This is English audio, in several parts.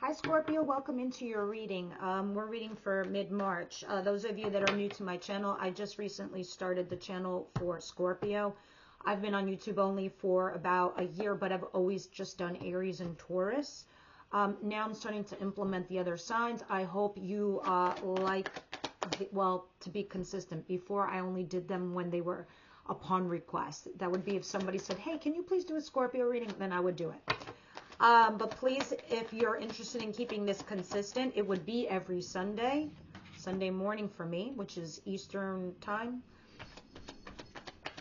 Hi Scorpio, welcome into your reading. We're reading for mid-March. Those of you that are new to my channel, I just recently started the channel for Scorpio. I've been on YouTube only for about a year, but I've always just done Aries and Taurus. Now I'm starting to implement the other signs. I hope you to be consistent. Before I only did them when they were upon request. That would be if somebody said, hey, can you please do a Scorpio reading? Then I would do it. But please, if you're interested in keeping this consistent, it would be every Sunday morning for me, which is Eastern time.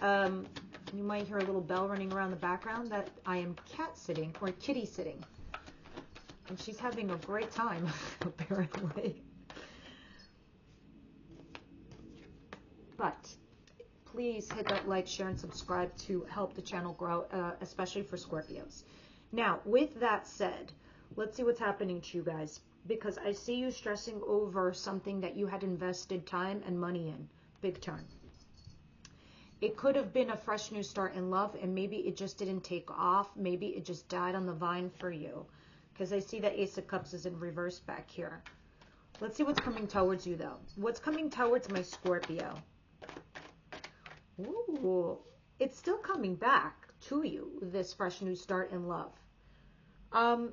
You might hear a little bell running around the background that I am cat sitting or kitty sitting. And she's having a great time, apparently. But please hit that like, share, and subscribe to help the channel grow, especially for Scorpios. Now, with that said, let's see what's happening to you guys, because I see you stressing over something that you had invested time and money in, big time. It could have been a fresh new start in love, and maybe it just didn't take off. Maybe it just died on the vine for you, because I see that Ace of Cups is in reverse back here. Let's see what's coming towards you, though. What's coming towards my Scorpio? Ooh, it's still coming back to you, this fresh new start in love. And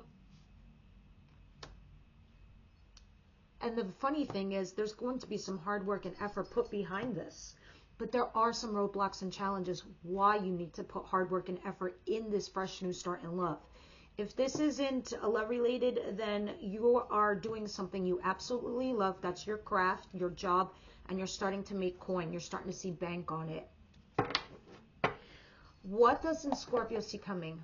the funny thing is, there's going to be some hard work and effort put behind this, but there are some roadblocks and challenges why you need to put hard work and effort in this fresh new start in love. If this isn't love related, then you are doing something you absolutely love. That's your craft, your job, and you're starting to make coin. You're starting to see bank on it. What doesn't Scorpio see coming?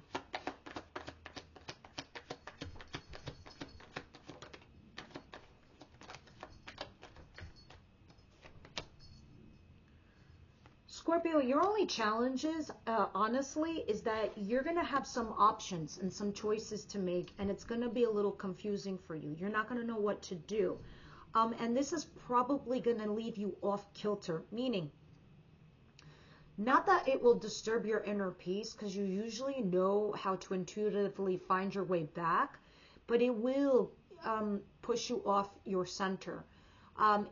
Scorpio, your only challenges, honestly, is that you're going to have some options and some choices to make, and it's going to be a little confusing for you. You're not going to know what to do. And this is probably going to leave you off kilter, meaning not that it will disturb your inner peace, because you usually know how to intuitively find your way back, but it will push you off your center.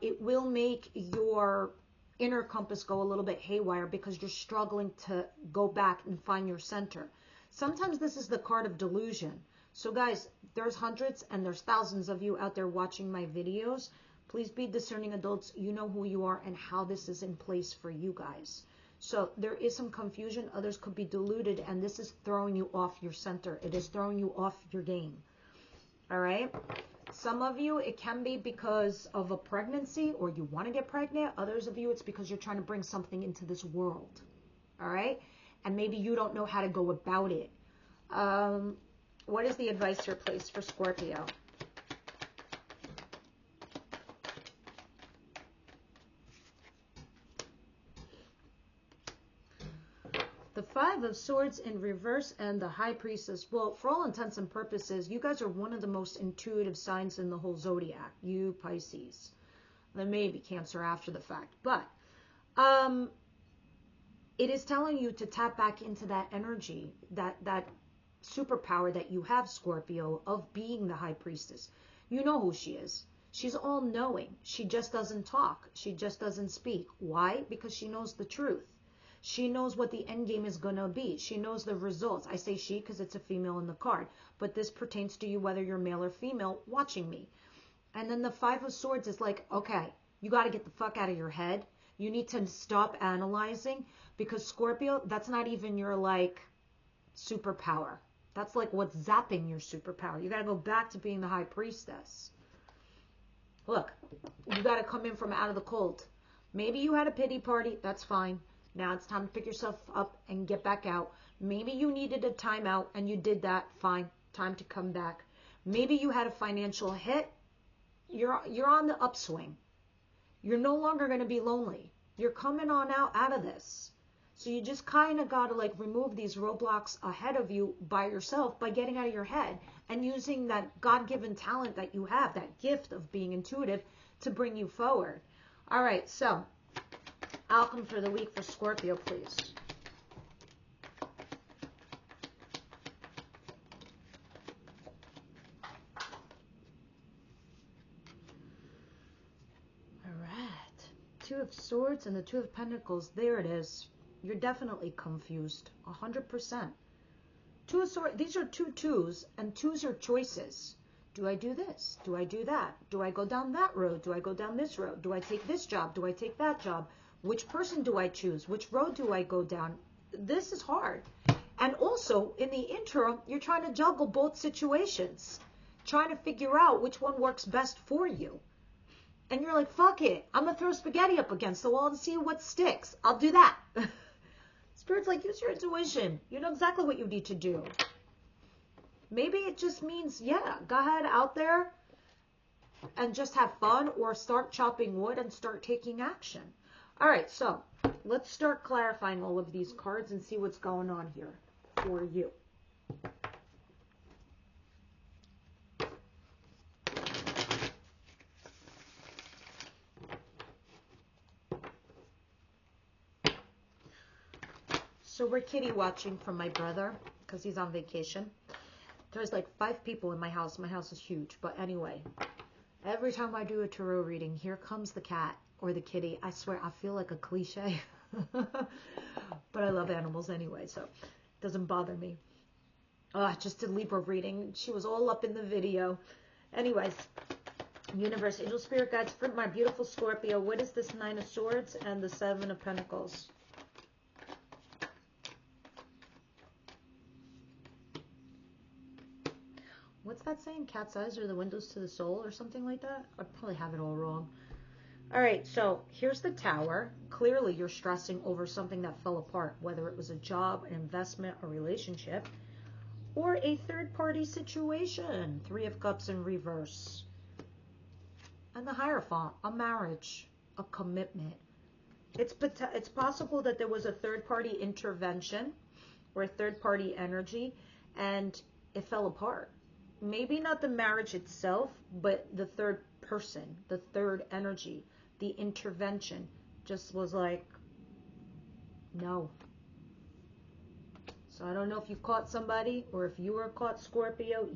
It will make your inner compass go a little bit haywire because you're struggling to go back and find your center. Sometimes this is the card of delusion. So guys, there's hundreds and there's thousands of you out there watching my videos. Please be discerning adults. You know who you are and how this is in place for you guys. So there is some confusion. Others could be deluded, and this is throwing you off your center. It is throwing you off your game. All right? Some of you, it can be because of a pregnancy or you want to get pregnant. Others of you, it's because you're trying to bring something into this world. All right? And maybe you don't know how to go about it. What is the advice here, please, for Scorpio? The Five of Swords in reverse and the High Priestess. Well, for all intents and purposes, you guys are one of the most intuitive signs in the whole zodiac. You Pisces. Then maybe Cancer after the fact. But it is telling you to tap back into that energy, that superpower that you have, Scorpio, of being the High Priestess. You know who she is. She's all-knowing. She just doesn't talk. She just doesn't speak. Why? Because she knows the truth. She knows what the end game is going to be. She knows the results. I say she because it's a female in the card. But this pertains to you whether you're male or female watching me. And then the Five of Swords is like, okay, you got to get the fuck out of your head. You need to stop analyzing, because Scorpio, that's not even your like superpower. That's like what's zapping your superpower. You got to go back to being the High Priestess. Look, you got to come in from out of the cold. Maybe you had a pity party. That's fine. Now it's time to pick yourself up and get back out. Maybe you needed a timeout and you did that. Fine. Time to come back. Maybe you had a financial hit. You're on the upswing. You're no longer going to be lonely. You're coming on out of this. So you just kind of got to like remove these roadblocks ahead of you by yourself, by getting out of your head and using that God-given talent that you have, that gift of being intuitive, to bring you forward. All right. So outcome for the week for Scorpio, please. Two of Swords and the Two of Pentacles. There it is. You're definitely confused. 100%. Two of Swords. These are two twos, and twos are choices. Do I do this? Do I do that? Do I go down that road? Do I go down this road? Do I take this job? Do I take that job? Which person do I choose? Which road do I go down? This is hard. And also, in the interim, you're trying to juggle both situations, trying to figure out which one works best for you. And you're like, fuck it. I'm going to throw spaghetti up against the wall and see what sticks. I'll do that. Spirit's like, use your intuition. You know exactly what you need to do. Maybe it just means, yeah, go ahead out there and just have fun, or start chopping wood and start taking action. All right, so let's start clarifying all of these cards and see what's going on here for you. So we're kitty watching from my brother because he's on vacation. There's like 5 people in my house. My house is huge. But anyway, every time I do a tarot reading, here comes the cat or the kitty. I swear, I feel like a cliche. But I love animals anyway, so it doesn't bother me. I just did Libra reading. She was all up in the video. Anyways, Universe, Angel, Spirit Guides for my beautiful Scorpio. What is this 9 of Swords and the 7 of Pentacles? What's that saying? Cat's eyes are the windows to the soul or something like that? I probably have it all wrong. All right, so here's the Tower. Clearly, you're stressing over something that fell apart, whether it was a job, an investment, a relationship, or a third-party situation. 3 of Cups in reverse. And the Hierophant, a marriage, a commitment. It's possible that there was a third-party intervention or a third-party energy, and it fell apart. Maybe not the marriage itself, but the third person, the third energy, the intervention just was like, no. So I don't know if you caught somebody or if you were caught, Scorpio.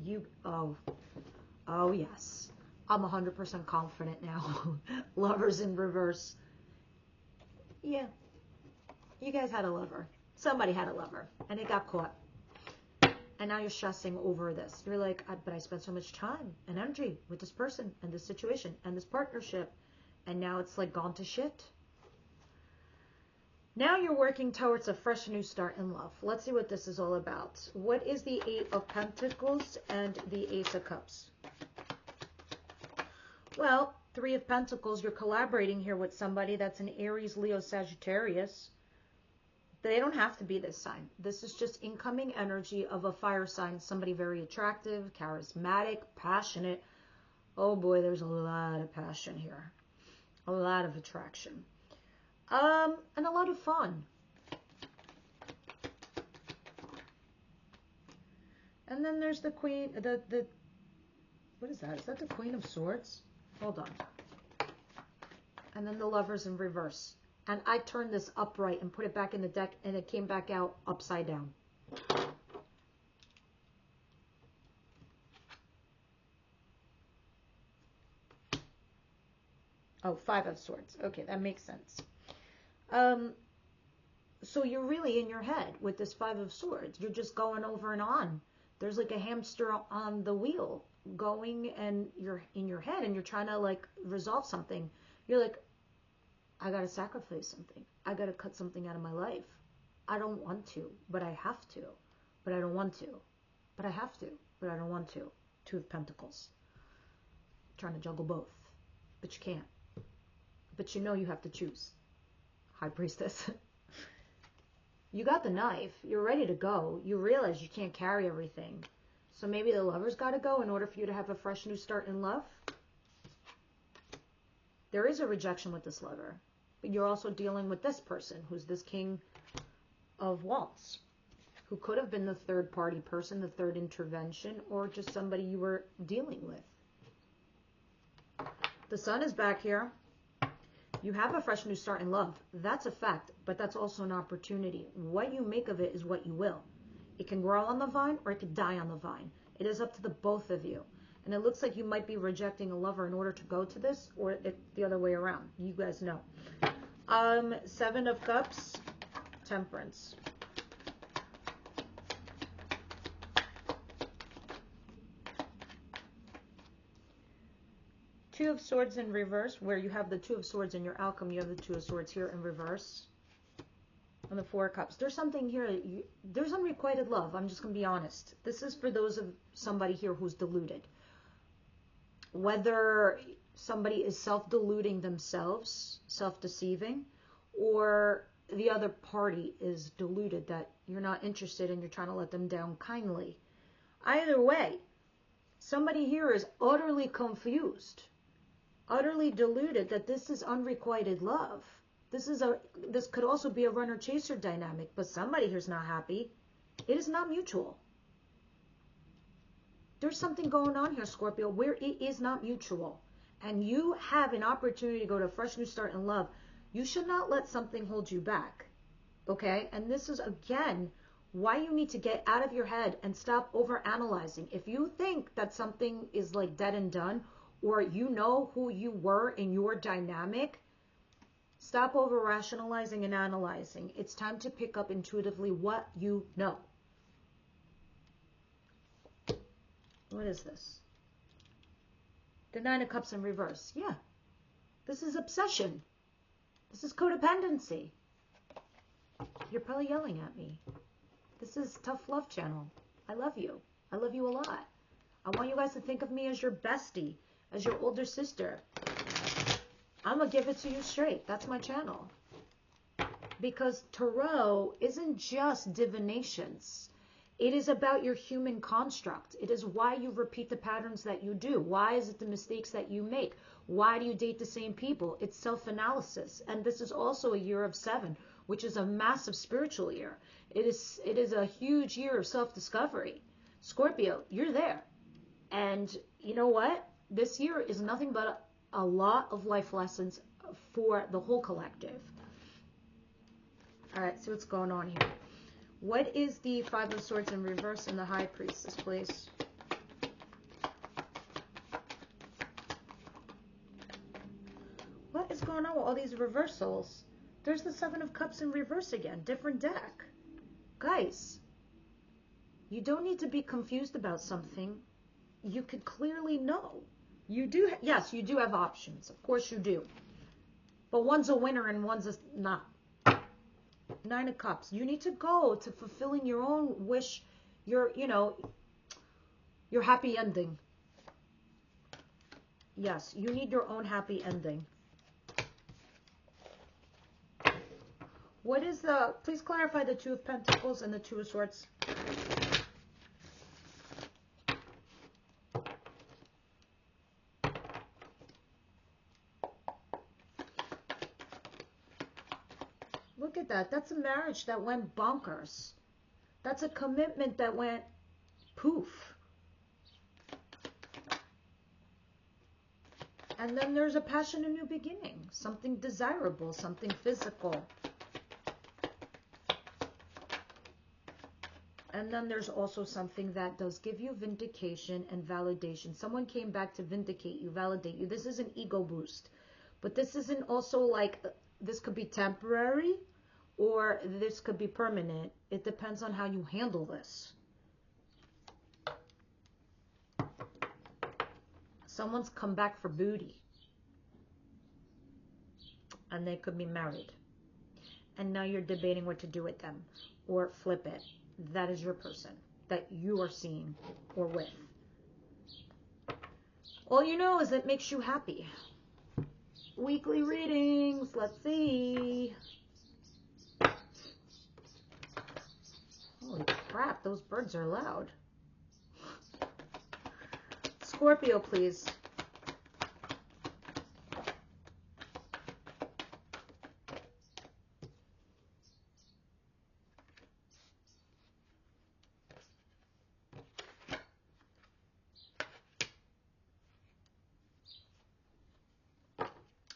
Oh yes. I'm 100% confident now. Lovers in reverse. Yeah. You guys had a lover. Somebody had a lover and it got caught. And now you're stressing over this. You're like, but I spent so much time and energy with this person and this situation and this partnership. And now it's like gone to shit. Now you're working towards a fresh new start in love. Let's see what this is all about. What is the 8 of Pentacles and the Ace of Cups? Well, 3 of Pentacles, you're collaborating here with somebody that's an Aries, Leo, Sagittarius. They don't have to be this sign. This is just incoming energy of a fire sign. Somebody very attractive, charismatic, passionate. Oh boy, there's a lot of passion here. A lot of attraction. And a lot of fun. And then there's the Queen, what is that? Is that the Queen of Swords? Hold on. And then the Lovers in reverse. And I turned this upright and put it back in the deck, and it came back out upside down. Oh, 5 of Swords. Okay, that makes sense. So you're really in your head with this 5 of Swords. You're just going over and on. There's like a hamster on the wheel going, and you're in your head and you're trying to like resolve something. You're like, I got to sacrifice something. I got to cut something out of my life. I don't want to, but I have to. But I don't want to. But I have to. But I don't want to. 2 of Pentacles. Trying to juggle both. But you can't. But you know you have to choose. High Priestess. You got the knife. You're ready to go. You realize you can't carry everything. So maybe the Lover's got to go in order for you to have a fresh new start in love. There is a rejection with this Lover. But you're also dealing with this person, who's this King of Wands, who could have been the third party person, the third intervention, or just somebody you were dealing with. The Sun is back here. You have a fresh new start in love. That's a fact, but that's also an opportunity. What you make of it is what you will. It can grow on the vine or it could die on the vine. It is up to the both of you. And it looks like you might be rejecting a lover in order to go to this, or the other way around. You guys know. Seven of Cups, Temperance. Two of Swords in reverse, where you have the Two of Swords in your outcome, you have the Two of Swords here in reverse. And the Four of Cups. There's something here, there's unrequited love. I'm just going to be honest. This is for those of somebody here who's deluded. Whether somebody is self-deluding themselves, self-deceiving, or the other party is deluded that you're not interested and you're trying to let them down kindly. Either way, somebody here is utterly confused, utterly deluded that this is unrequited love. This could also be a runner-chaser dynamic, but somebody here's not happy. It is not mutual. There's something going on here, Scorpio, where it is not mutual. And you have an opportunity to go to a fresh new start in love. You should not let something hold you back. Okay? And this is, again, why you need to get out of your head and stop overanalyzing. If you think that something is like dead and done, or you know who you were in your dynamic, stop over-rationalizing and analyzing. It's time to pick up intuitively what you know. What is this? The Nine of Cups in reverse. Yeah. This is obsession. This is codependency. You're probably yelling at me. This is Tough Love Channel. I love you. I love you a lot. I want you guys to think of me as your bestie, as your older sister. I'm going to give it to you straight. That's my channel. Because tarot isn't just divinations. It is about your human construct. It is why you repeat the patterns that you do. Why is it the mistakes that you make? Why do you date the same people? It's self-analysis. And this is also a year of 7, which is a massive spiritual year. It is a huge year of self-discovery. Scorpio, you're there. And you know what? This year is nothing but a lot of life lessons for the whole collective. All right, so what's going on here? What is the Five of Swords in reverse and the High Priestess, please? What is going on with all these reversals? There's the Seven of Cups in reverse again. Different deck. Guys, you don't need to be confused about something. You could clearly know. You do, yes, you do have options. Of course you do. But one's a winner and one's not. Nine of Cups. You need to go to fulfilling your own wish, your happy ending. Yes, you need your own happy ending. What is the, please clarify the Two of Pentacles and the Two of Swords. Look at that. That's a marriage that went bonkers. That's a commitment that went poof. And then there's a passion, a new beginning. Something desirable, something physical. And then there's also something that does give you vindication and validation. Someone came back to vindicate you, validate you. This is an ego boost. But this isn't also like, this could be temporary or this could be permanent. It depends on how you handle this. Someone's come back for booty. And they could be married. And now you're debating what to do with them. Or flip it. That is your person that you are seeing or with. All you know is it makes you happy. Weekly readings. Let's see. Holy crap, those birds are loud. Scorpio, please.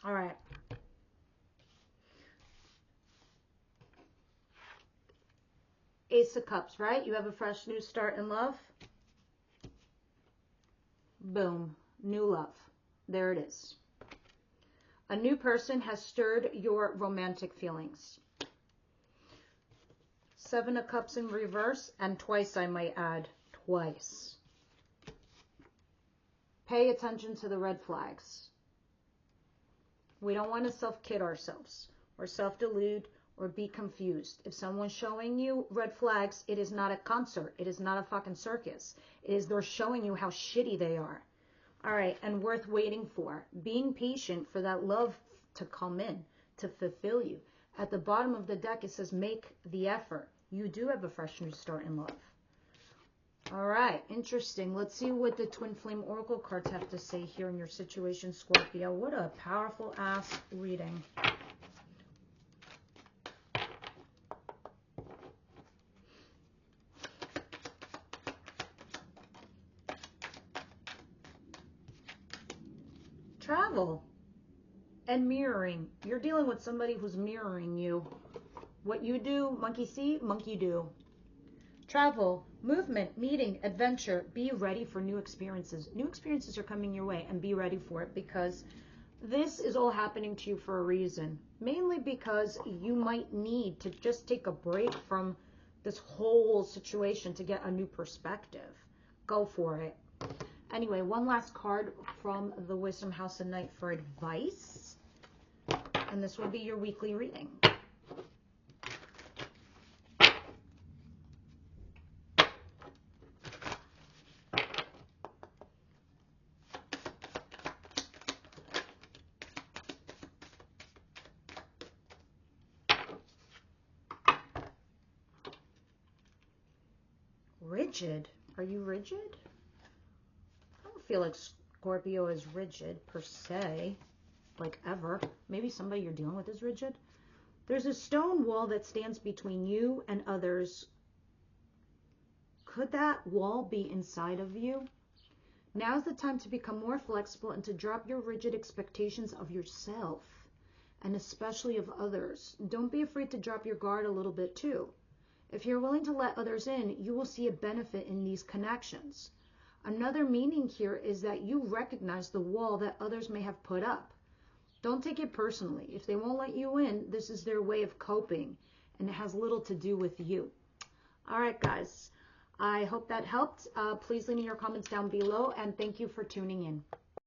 All right. Ace of Cups, right? You have a fresh new start in love. Boom. New love. There it is. A new person has stirred your romantic feelings. 7 of Cups in reverse, and twice, I might add. Twice. Pay attention to the red flags. We don't want to self-kid ourselves or self-delude or be confused. If someone's showing you red flags, it is not a concert. It is not a fucking circus. It is they're showing you how shitty they are. All right, and worth waiting for. Being patient for that love to come in, to fulfill you. At the bottom of the deck, it says make the effort. You do have a fresh new start in love. All right, interesting. Let's see what the Twin Flame Oracle cards have to say here in your situation, Scorpio. What a powerful ass reading. Travel and mirroring. You're dealing with somebody who's mirroring you. What you do, monkey see, monkey do. Travel, movement, meeting, adventure. Be ready for new experiences. New experiences are coming your way, and be ready for it, because this is all happening to you for a reason. Mainly because you might need to just take a break from this whole situation to get a new perspective. Go for it. Anyway, one last card from the Wisdom House of Night for advice. And this will be your weekly reading. Rigid? Are you rigid? I don't feel like Scorpio is rigid per se, like ever. Maybe somebody you're dealing with is rigid. There's a stone wall that stands between you and others. Could that wall be inside of you? Now's the time to become more flexible and to drop your rigid expectations of yourself, and especially of others. Don't be afraid to drop your guard a little bit too. If you're willing to let others in, you will see a benefit in these connections. Another meaning here is that you recognize the wall that others may have put up. Don't take it personally. If they won't let you in, this is their way of coping, and it has little to do with you. All right, guys. I hope that helped. Please leave me your comments down below, and thank you for tuning in.